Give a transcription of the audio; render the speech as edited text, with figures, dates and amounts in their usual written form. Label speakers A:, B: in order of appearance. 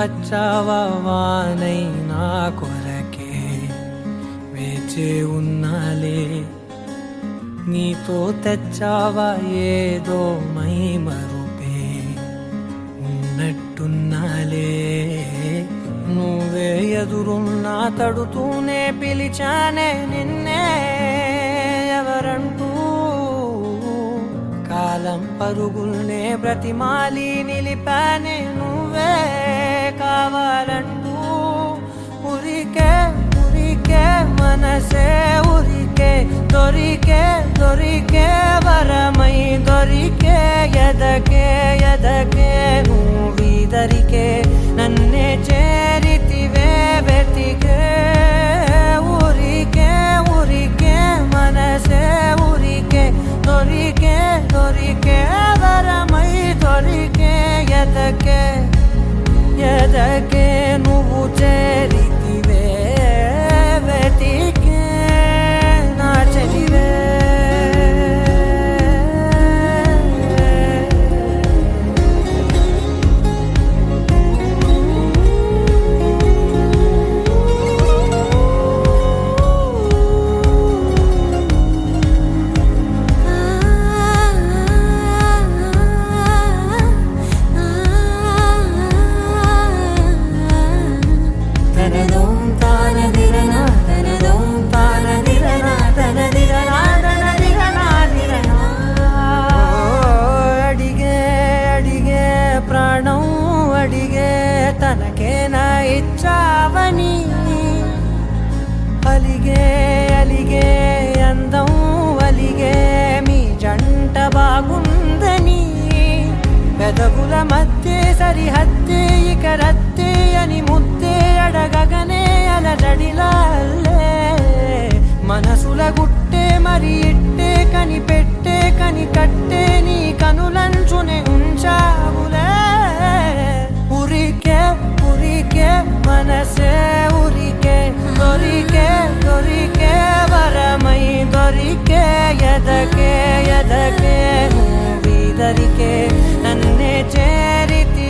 A: వచ్చావా వానై నా కొరకే వేచే ఉన్నాలే నీతో తెచ్చావా ఏదో మై మరుపే ఉన్నట్టున్నాలే నువ్వే ఎదురున్నా తడుతూనే పిలిచానే నిన్నే ఎవరంటూ కాలం పరుగుల్నే బ్రతిమాలి నిలిపానే నువ్వే కావాలంటూ ఉరికే ఉరికే మనసే ఉరికే దొరికే దొరికే వరమై దొరికే ఎదకే ఎదకే నువ్విదరికే నన్నే చేరితివే వెతికే ఉరికే ఉరికే మనసే ఉరికే దొరికే దొరికే వరమై దొరికే ఎదకే ఎదకే నువ్వు చేరితివే వెతికే నా చెలివే తనకేనా ఇచ్చావని అలిగే అలిగే అందం అలిగే మీ జంట బాగుందని పెదవుల మధ్య సరిహద్దే ఇక రద్దే అని ముద్దే అడగగనే అలజడిలాల్లే మనసుల గుట్టే మరి ఇట్టే కనిపెట్టే కని కట్టే నీ కనులంచునే ఉంచావులే ఉరికే ఉరికే మనసే ఉరికే దొరికే దొరికే వరమై దొరికే ఎదకే ఎదకే నువ్విదరికే నన్నే చేరితి